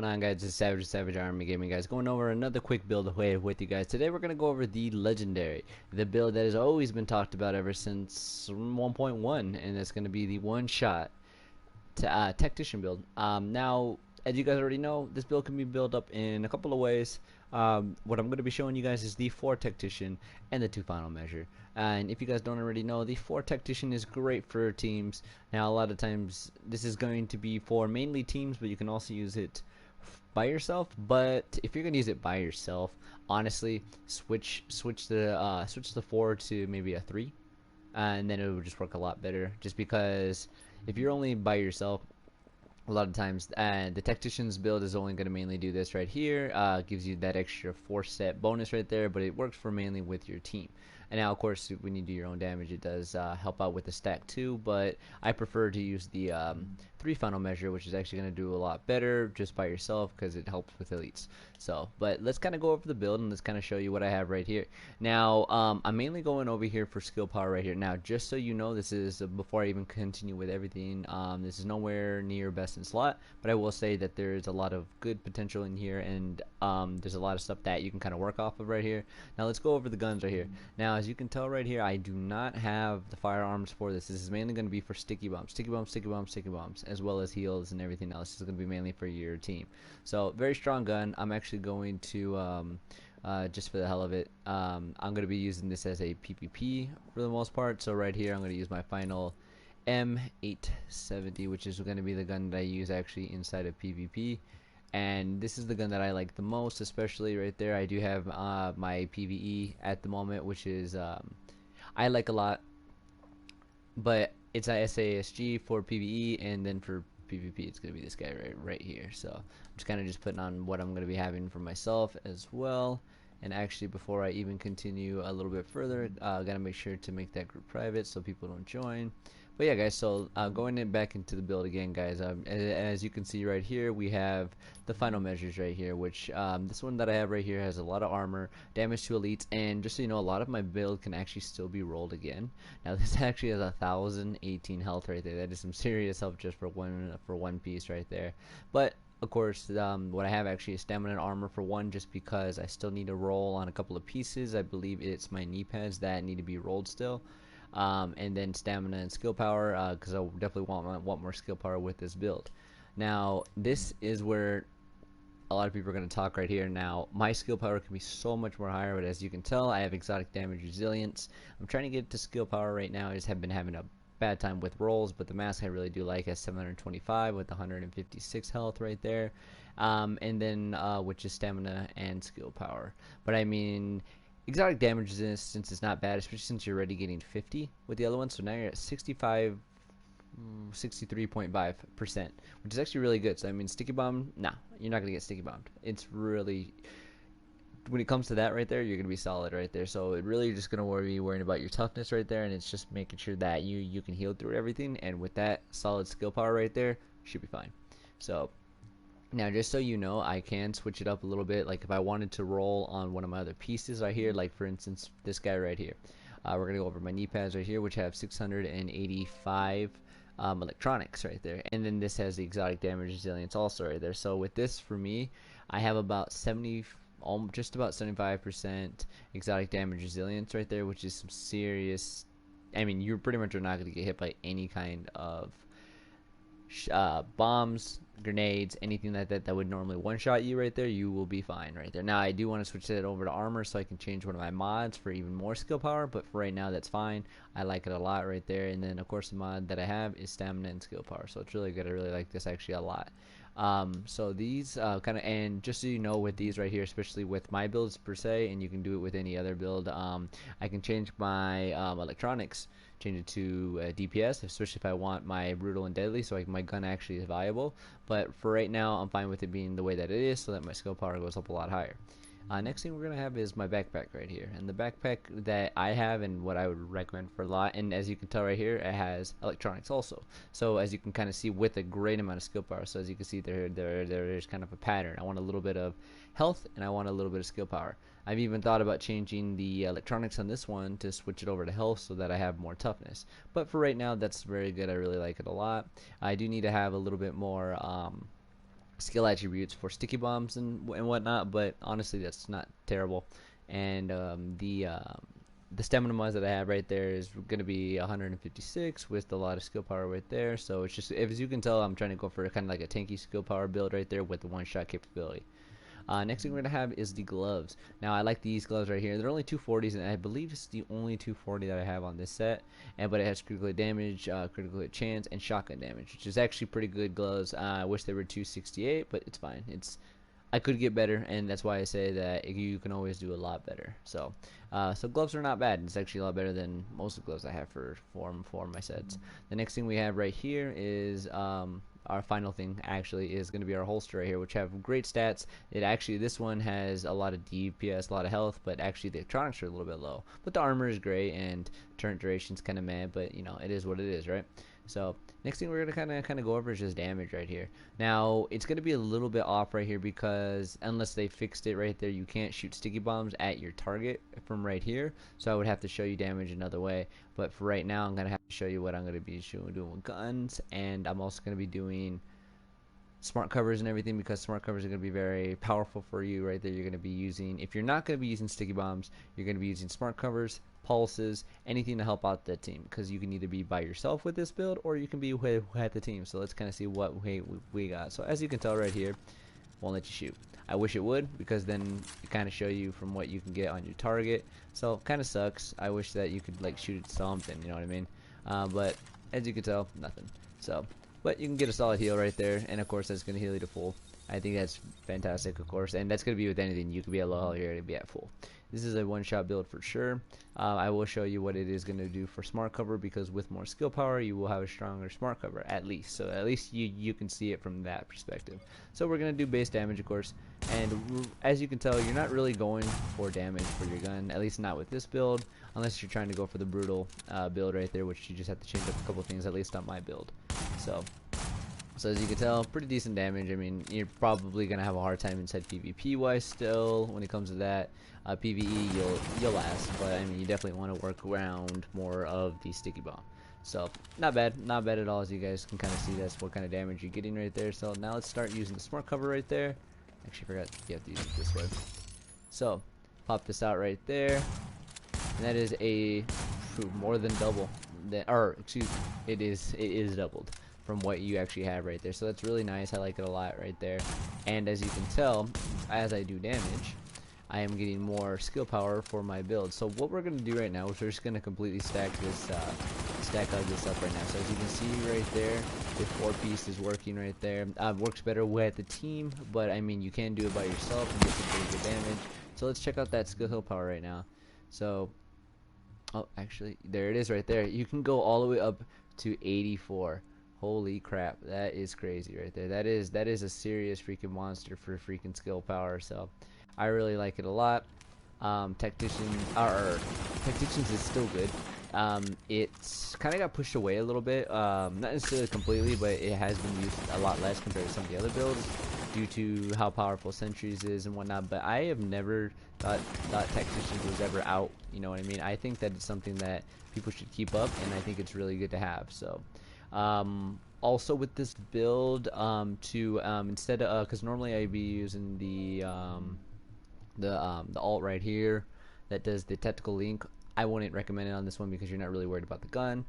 going on, guys? It's Savage Army Gaming, guys, going over another quick build with you guys. Today we're going to go over the Legendary, the build that has always been talked about ever since 1.1, and it's going to be the one-shot Tactician build. Now, as you guys already know, this build can be built up in a couple of ways. What I'm going to be showing you guys is the 4 Tactician and the 2 Final Measure. And if you guys don't already know, the 4 Tactician is great for teams. Now, a lot of times, this is going to be for mainly teams, but you can also use it by yourself. But if you're going to use it by yourself, honestly, switch the 4 to maybe a 3, and then it would just work a lot better. Just because if you're only by yourself, a lot of times the Tactician's build is only going to mainly do this right here. Gives you that extra 4-set bonus right there, but it works for mainly with your team. And now, of course, when you do your own damage, it does help out with the stack too, but I prefer to use the 3 Final Measure, which is actually going to do a lot better just by yourself because it helps with elites. So, but let's kind of go over the build and let's kind of show you what I have right here. Now, I'm mainly going over here for skill power right here. Now, just so you know, this is before I even continue with everything, this is nowhere near best in slot, but I will say that there's a lot of good potential in here, and there's a lot of stuff that you can kind of work off of right here. Now, let's go over the guns right here. Now, as you can tell right here, I do not have the firearms for this. This is mainly going to be for sticky bombs, as well as heals and everything else. This is going to be mainly for your team. So, very strong gun. I'm actually going to, just for the hell of it, I'm going to be using this as a PvP for the most part. So, right here, I'm going to use my final M870, which is going to be the gun that I use actually inside of PvP. And this is the gun that I like the most, especially right there. I do have my PvE at the moment, which is I like a lot, but it's a SASG for PvE, and then for PvP it's going to be this guy right here. So I'm just kind of just putting on what I'm going to be having for myself as well. And actually, before I even continue a little bit further, gotta make sure to make that group private so people don't join. But yeah, guys, so going back into the build again, guys, as you can see right here, we have the final measures right here, which this one that I have right here has a lot of armor, damage to elites, and just so you know, a lot of my build can actually still be rolled again. Now, this actually has 1,018 health right there. That is some serious health just for one piece right there. But of course, what I have actually is stamina and armor for 1, just because I still need to roll on a couple of pieces. I believe it's my knee pads that need to be rolled still. And then stamina and skill power, because I definitely want more skill power with this build. Now, this is where a lot of people are going to talk right here. Now, my skill power can be so much more higher, but as you can tell, I have exotic damage resilience. I'm trying to get to skill power right now. I just have been having a bad time with rolls, but the mask I really do like has 725 with 156 health right there, and then which is stamina and skill power. But I mean, exotic damage resistance, since it's not bad, especially since you're already getting 50 with the other one, so now you're at 63.5%, which is actually really good. So I mean, sticky bomb, nah, you're not gonna get sticky bombed. It's really, when it comes to that right there, you're gonna be solid right there. So it really, you're just gonna be worrying about your toughness right there, and it's just making sure that you can heal through everything, and with that solid skill power right there, you should be fine. So now, just so you know, I can switch it up a little bit. Like if I wanted to roll on one of my other pieces right here, like for instance this guy right here, we're gonna go over my knee pads right here, which have 685 electronics right there, and then this has the exotic damage resilience also right there. So with this, for me, I have about 70, just about 75% exotic damage resilience right there, which is some serious. I mean, you pretty much are not going to get hit by any kind of bombs, grenades, anything like that would normally one-shot you right there. You will be fine right there. Now, I do want to switch that over to armor so I can change one of my mods for even more skill power, but for right now, that's fine. I like it a lot right there. And then, of course, the mod that I have is stamina and skill power, so it's really good. I really like this actually a lot. So these kind of, and just so you know, with these right here, especially with my builds per se, and you can do it with any other build, I can change my electronics, change it to DPS, especially if I want my brutal and deadly, so my gun actually is viable. But for right now, I'm fine with it being the way that it is, so that my skill power goes up a lot higher. Next thing we're going to have is my backpack right here. And the backpack that I have, and what I would recommend for a lot, and as you can tell right here, it has electronics also. So as you can kind of see, with a great amount of skill power. So as you can see, there's kind of a pattern. I want a little bit of health, and I want a little bit of skill power. I've even thought about changing the electronics on this one to switch it over to health so that I have more toughness. But for right now, that's very good. I really like it a lot. I do need to have a little bit more skill attributes for sticky bombs and whatnot, but honestly that's not terrible. And the stamina mods that I have right there is going to be 156 with a lot of skill power right there. So it's just, as you can tell, I'm trying to go for kind of like a tanky skill power build right there with the one-shot capability. Next thing we're going to have is the gloves. Now I like these gloves right here. They're only 240s, and I believe it's the only 240 that I have on this set. But it has critical hit damage, critical hit chance, and shotgun damage, which is actually pretty good gloves. I wish they were 268, but it's fine. I could get better, and that's why I say that you can always do a lot better. So gloves are not bad. It's actually a lot better than most of the gloves I have for my sets. The next thing we have right here is our final thing actually is going to be our holster right here, which have great stats. This one has a lot of DPS, a lot of health, but actually the electronics are a little bit low. But the armor is great, and turret duration's kind of mad, but you know, it is what it is, right? So next thing we're gonna kind of go over is just damage right here. Now it's gonna be a little bit off right here because unless they fixed it right there, you can't shoot sticky bombs at your target from right here. So I would have to show you damage another way. But for right now, I'm gonna have to show you what I'm gonna be doing with guns, and I'm also gonna be doing smart covers and everything, because smart covers are going to be very powerful for you right there. You're going to be using, if you're not going to be using sticky bombs, you're going to be using smart covers, pulses, anything to help out the team, because you can either be by yourself with this build or you can be with the team. So let's kind of see what we got. So as you can tell right here, won't let you shoot. I wish it would, because then it kind of show you from what you can get on your target. So kind of sucks. I wish that you could like shoot at something, you know what I mean? But as you can tell, nothing. So but you can get a solid heal right there, and of course that's going to heal you to full. I think that's fantastic, of course, and that's going to be with anything. You could be at low health here to be at full. This is a one-shot build for sure. I will show you what it is going to do for smart cover, because with more skill power, you will have a stronger smart cover, at least. So at least you can see it from that perspective. So we're going to do base damage, of course, and as you can tell, you're not really going for damage for your gun, at least not with this build, unless you're trying to go for the brutal build right there, which you just have to change up a couple things, at least on my build. So as you can tell, pretty decent damage. I mean, you're probably gonna have a hard time inside PvP wise still when it comes to that. PvE you'll last, but I mean you definitely want to work around more of the sticky bomb. So not bad at all. As you guys can kind of see, that's what kind of damage you're getting right there. So now let's start using the smart cover right there. Actually forgot you have to use it this way. So pop this out right there, and that is a more than double. It is doubled from what you actually have right there. So that's really nice. I like it a lot right there. And as you can tell, as I do damage, I am getting more skill power for my build. So what we're going to do right now is we're just going to completely stack this up right now. So as you can see right there, the 4-piece is working right there. Works better with the team, but I mean you can do it by yourself and get some pretty good damage. So let's check out that skill power right now. So oh, actually there it is right there. You can go all the way up to 84. Holy crap, that is crazy right there. That is a serious freaking monster for freaking skill power. So I really like it a lot. Tacticians is still good. It's kind of got pushed away a little bit, not necessarily completely, but it has been used a lot less compared to some of the other builds due to how powerful Sentries is and whatnot. But I have never thought Tacticians was ever out, you know what I mean? I think that it's something that people should keep up, and I think it's really good to have. So also with this build, instead of because normally I'd be using the alt right here that does the tactical link. I wouldn't recommend it on this one because you're not really worried about the gun.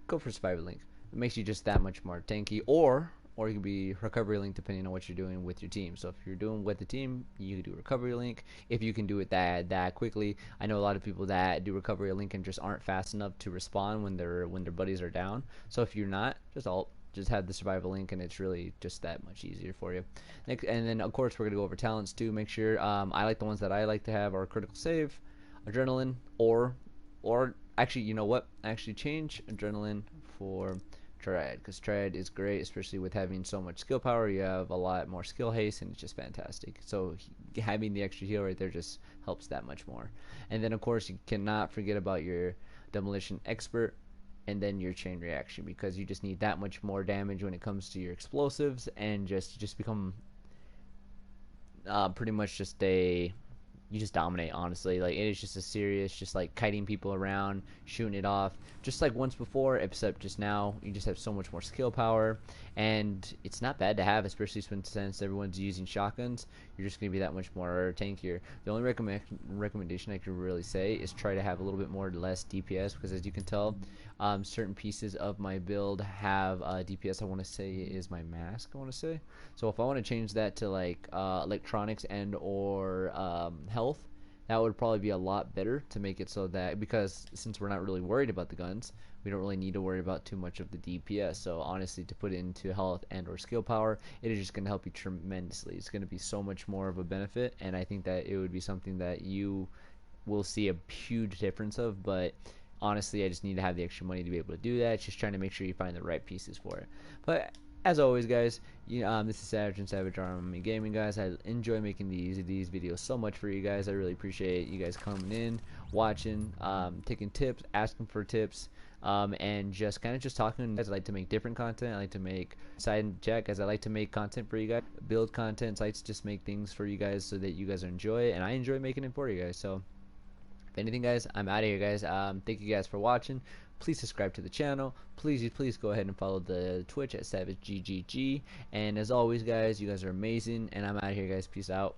Go for survival link. It makes you just that much more tanky, or you can be recovery link depending on what you're doing with your team. So if you're doing with the team, you can do recovery link if you can do it that quickly. I know a lot of people that do recovery link and just aren't fast enough to respond when their buddies are down. So if you're not, just have the survival link, and it's really just that much easier for you. And then of course we're gonna go over talents too. Make sure I like the ones that I like to have are critical save, adrenaline, or actually, you know what? I actually change adrenaline for Triad, because Triad is great, especially with having so much skill power. You have a lot more skill haste, and it's just fantastic. So having the extra heal right there just helps that much more. And then of course you cannot forget about your demolition expert, and then your chain reaction, because you just need that much more damage when it comes to your explosives, and just become pretty much you just dominate, honestly. Like, it is just a serious, just like kiting people around, shooting it off, just like once before, except just now you just have so much more skill power, and it's not bad to have, especially since everyone's using shotguns. You're just going to be that much more tankier. The only recommendation I could really say is try to have a little bit more less DPS, because as you can tell, certain pieces of my build have DPS. I want to say is my mask, I want to say. So if I want to change that to like electronics and or health, that would probably be a lot better to make it so that, because since we're not really worried about the guns, we don't really need to worry about too much of the DPS. So honestly, to put it into health and or skill power, it is just going to help you tremendously. It's going to be so much more of a benefit, and I think that it would be something that you will see a huge difference of. But honestly, I just need to have the extra money to be able to do that. It's just trying to make sure you find the right pieces for it. But as always, guys, this is Savage and Savage Army Gaming, guys. I enjoy making these videos so much for you guys. I really appreciate you guys coming in, watching, taking tips, asking for tips, and just kind of just talking. Guys, I like to make different content. I like to make side chat, guys. I like to make content for you guys, build content sites, just make things for you guys so that you guys enjoy it, and I enjoy making it for you guys. So if anything, guys, I'm out of here, guys. Thank you guys for watching. Please subscribe to the channel. Please go ahead and follow the Twitch at SavageGGG. And as always, guys, you guys are amazing, and I'm out of here, guys. Peace out.